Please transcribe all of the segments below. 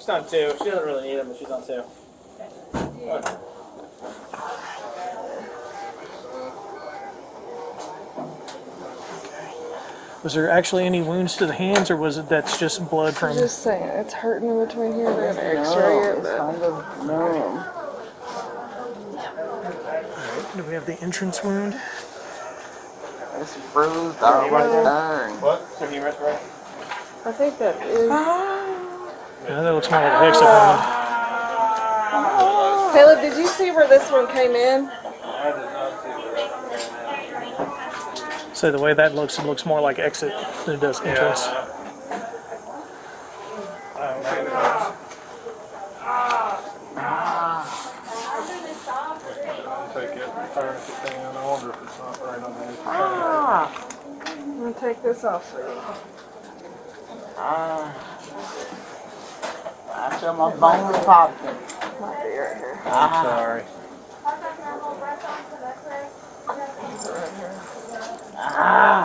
on 2. She doesn't really need them, but she's on 2. Was there actually any wounds to the hands, or was it that's just blood from? I'm just saying, it's hurting in between here. They're gonna X-ray it. It's kind of numb. Alright, do we have the entrance wound? It's bruised all right there. What? So you rest right? I think that is. Yeah, that looks more like a hexagon. Caleb, did you see where this one came in? So the way that looks, it looks more like exit than it does entrance. Take it, turn it down. I wonder if it's not right on there. I'm gonna take this off for you. I feel my bones popping. Might be right here. I'm sorry.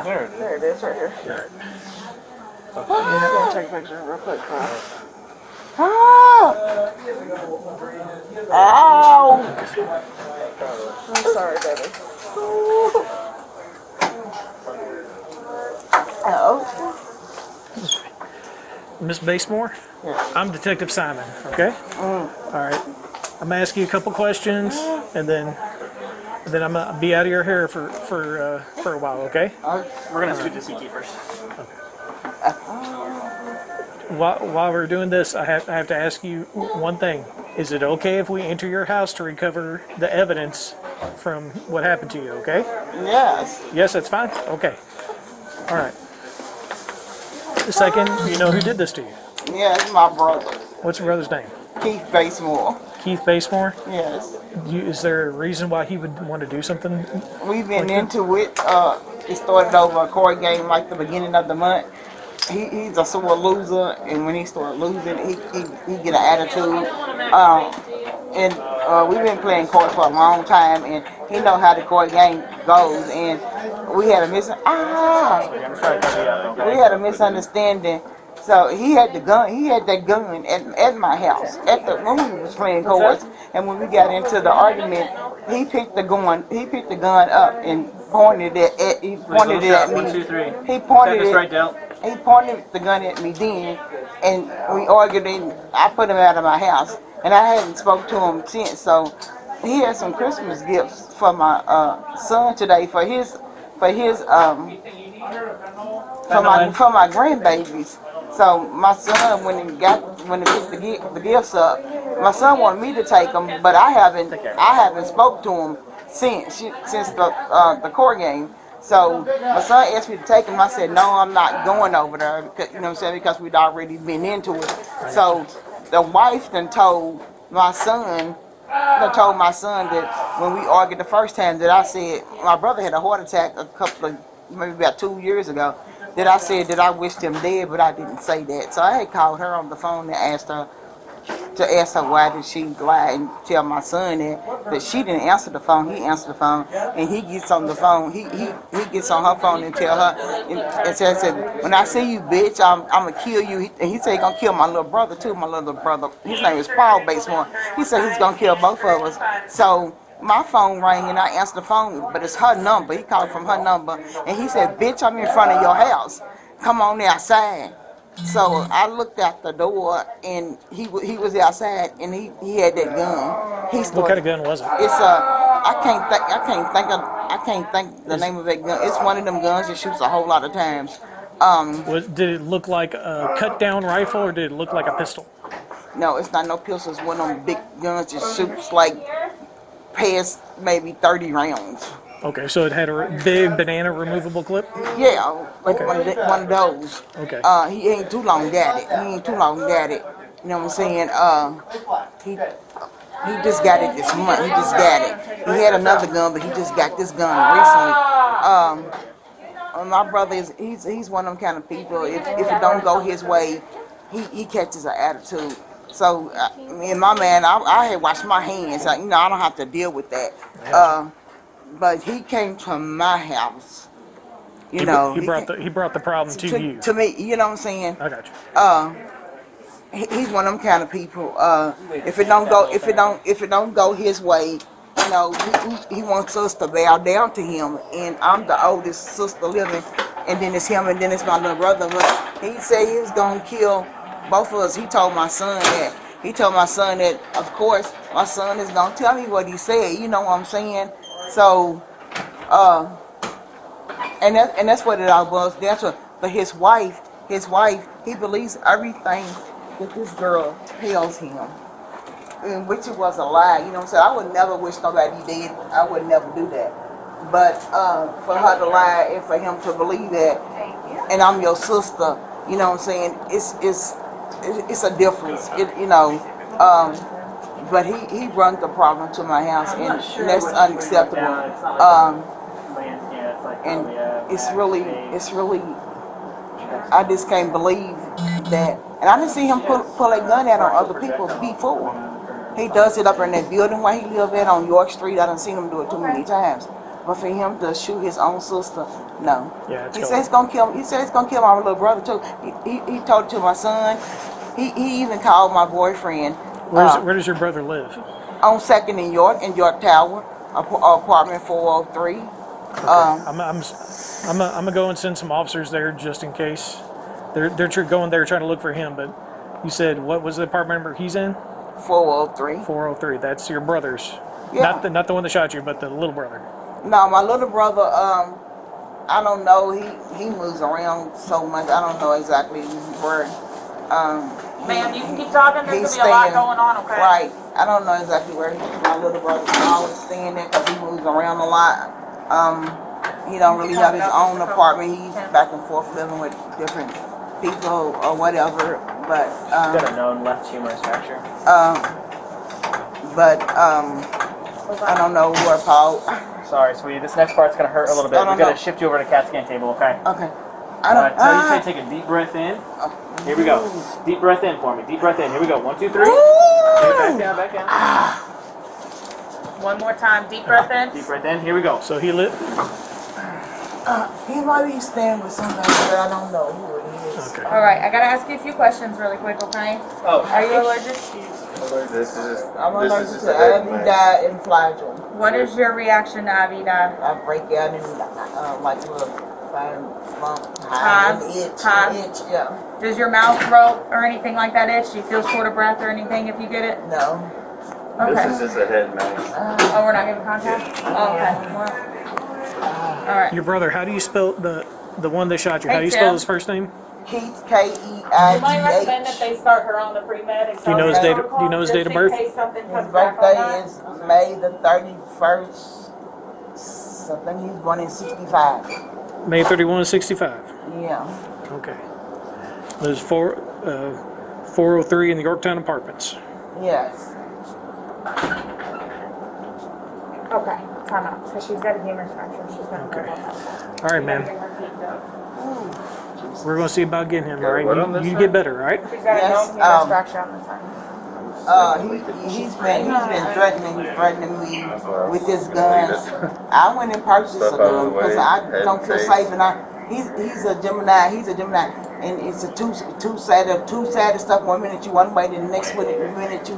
There it is. There it is, right here. I'm gonna take a picture real quick. Ow! I'm sorry, baby. Oh. Miss Basemore? Yes. I'm Detective Simon, okay? Alright. I'm gonna ask you a couple questions, and then I'm gonna be out of your hair for a while, okay? We're going to scoot to CT first. While we're doing this, I have to ask you one thing. Is it okay if we enter your house to recover the evidence from what happened to you, okay? Yes. Yes, that's fine? Okay. Alright. Second, you know who did this to you? Yeah, it's my brother. What's your brother's name? Keith Basemore. Keith Basemore? Yes. Is there a reason why he would want to do something? We've been into it. It started over a court game like the beginning of the month. He's a sore loser, and when he started losing, he get an attitude. We've been playing court for a long time, and he know how the court game goes. And we had a misunderstanding. So he had the gun. He had that gun at my house when we was playing cards. And when we got into the argument, he picked the gun. He picked the gun up and pointed it at. He pointed it at me. 1, 2, 3. He pointed it. Right down. He pointed the gun at me then, and we argued. And I put him out of my house, and I hadn't spoke to him since. So he had some Christmas gifts for my son today for my grandbabies. So my son, when he picked the gifts up, my son wanted me to take them, but I haven't spoke to him since the court game. So my son asked me to take him. I said no, I'm not going over there. Because, you know what I'm saying? Because we'd already been into it. So the wife then told my son that when we argued the first time, that I said my brother had a heart attack maybe about 2 years ago. That I said that I wished him dead, but I didn't say that. So I had called her on the phone and asked her why did she lie and tell my son that she didn't answer the phone. He answered the phone, and he gets on the phone. He gets on her phone and tell her and said, when I see you, bitch, I'm gonna kill you. And he said he's gonna kill my little brother too. My little brother, his name is Paul Basemore. He said he's gonna kill both of us. So my phone rang and I answered the phone, but it's her number. He called from her number, and he said, bitch, I'm in front of your house. Come on outside. So I looked out the door, and he was outside, and he had that gun. What kind of gun was it? It's I can't think the name of that gun. It's one of them guns that shoots a whole lot of times. Did it look like a cut-down rifle, or did it look like a pistol? No, it's not no pistols. One of them big guns that shoots like past maybe 30 rounds. Okay, so it had a big banana removable clip? Yeah, like one of those. Okay. He ain't too long got it. You know what I'm saying? He just got it this month. He just got it. He had another gun, but he just got this gun recently. My brother he's one of them kind of people. If it don't go his way, he catches an attitude. So me and my man, I had washed my hands. I don't have to deal with that. But he came to my house. He brought the problem to you. To me, you know what I'm saying? I got you. he's one of them kind of people. If it don't go his way, you know, he wants us to bow down to him. And I'm the oldest sister living, and then it's him, and then it's my little brother. But he said he was gonna kill both of us. He told my son that. He told my son that, of course, my son is gonna tell me what he said. You know what I'm saying? So, and that's what it all was. That's what. But his wife, he believes everything that this girl tells him, and which it was a lie. You know what I'm saying? I would never wish nobody dead. I would never do that. But for her to lie and for him to believe that, and I'm your sister, you know what I'm saying? It's a difference. You know. But he brought the problem to my house, and that's unacceptable. And it's really. I just can't believe that. And I didn't see him pull a gun out on other people before. He does it up in that building where he lived at on York Street. I done seen him do it too many times. But for him to shoot his own sister, no. Yeah, he said it's gonna kill. He said it's gonna kill my little brother too. He told it to my son. He even called my boyfriend. Where does your brother live? On 2nd in York Tower, apartment 403. Okay. I'm gonna go and send some officers there just in case. They're going there trying to look for him. But you said what was the apartment number he's in? 403. 403. That's your brother's. Yeah. Not the one that shot you, but the little brother. No, my little brother. I don't know. He moves around so much. I don't know exactly where. Ma'am, you can keep talking. There's gonna be a lot going on. Okay. Right. I don't know exactly where my little brother's always staying there because he moves around a lot. He don't really have his own apartment. He's back and forth living with different people or whatever. But He's got a known left humerus fracture. I don't know where Paul. Sorry, sweetie. This next part's gonna hurt a little bit. We're gonna shift you over to CAT scan table, okay? Okay. Tell you to take a deep breath in. Here we go. Deep breath in for me. Deep breath in. Here we go. 1, 2, 3. Back down, back down. One more time. Deep breath in. Deep breath in. Here we go. So he lit. He might be staying with somebody, but I don't know who it is. Okay. All right. I gotta ask you a few questions really quick, okay? Oh. Are you allergic? I'm allergic to Avidide and Flagyl. What is your reaction to Avidide? I break out and like a little fine lump, Hives? itch, yeah. Does your mouth, throat, or anything like that itch? Do you feel short of breath or anything if you get it? No. Okay. This is just a head mask. Oh, we're not giving contact? Oh, okay. Well, all right. Your brother. How do you spell the one that shot you? How do you Hey, spell Tim. his first name? Keith, You might recommend that K-E-I-T-H. they start her on the pre-med. Do you know his date of- do you know his date of birth? Just in case something His comes back on birthday that. is May the 31st. I think he was born in 65. May 31, 65. Yeah. Okay. There's 403 in the Yorktown Apartments. Yes. Okay, time out. Because she's got a humerus fracture. She's going to Okay. go about that. All right, You gotta man. get her keeped up. We're going to see about getting him, all Okay, what on right? this You side? get better, all right? She's got Yes, a known humerus fracture on the side. He's been threatening me with this gun. I went and purchased a Stuff out of the gun because way, I head don't feel case. safe, and he's a Gemini. And it's a two-sided stuff. 1 minute you one way, then the next minute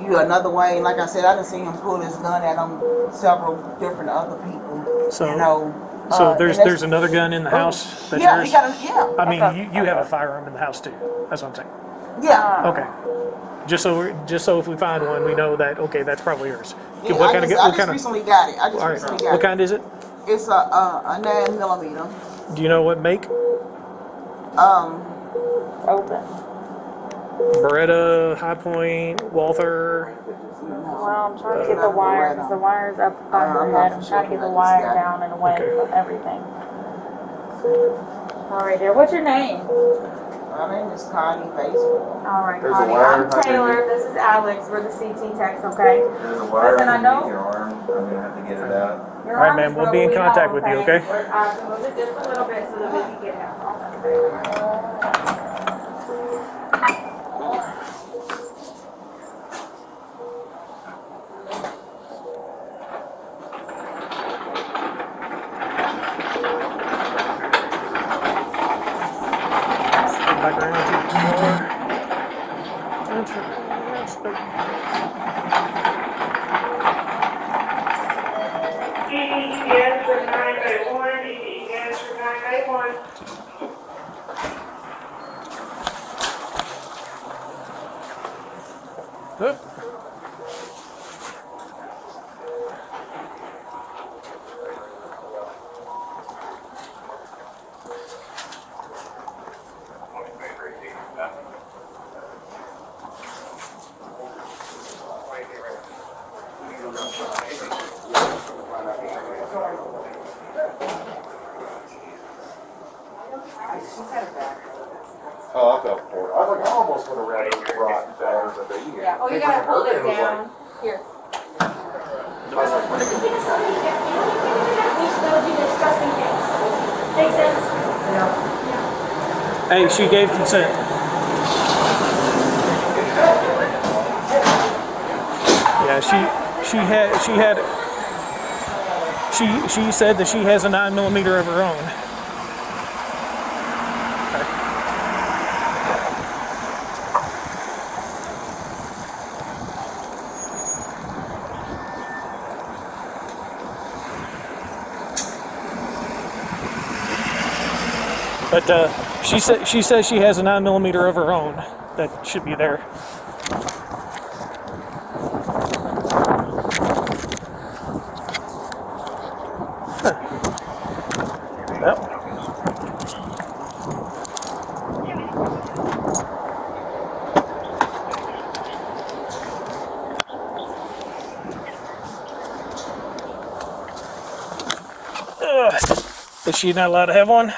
you another way. And like I said, I done seen him pull his gun out on several different other people. So- you know. So and there's that's- another gun in the house that's Yeah, yours? he got a, yeah. I mean, you have a firearm in the house too. That's what I'm saying. Yeah. Okay. Just so if we find one, we know that, okay, that's probably yours. Yeah, What I kind of just, gun? I What just kind of? recently got it. I just All recently right. got What it. kind is it? It's a 9mm. Do you know what make? Open. Beretta, High Point, Walther. Well, I'm trying to get the wires. The wires up I'm overhead. not I'm for trying to sure get the what wire this guy- down and away Okay. from everything. All right, dear. What's your name? My name is Connie Basemore. All right, There's a Connie. wire I'm Taylor. This is Alex. We're the CT techs, okay? There's a wire Listen, I know- underneath your arm. I'm gonna have to get it out. Your All right, arm ma'am, is we'll be in broken. contact with you, okay? I can move it just a little bit so that we can get it out. Back around to the door. Yes for 981. Yes for 981. Oop. Oh, I felt for it. I was like, I almost would have read it right there, but you Yeah, oh, you gotta hold it down. Here. Makes sense? Hey, she gave consent. Yeah, she said that she has a 9mm of her own. But she says she has a 9mm of her own that should be there. Huh. Well. Is she not allowed to have one?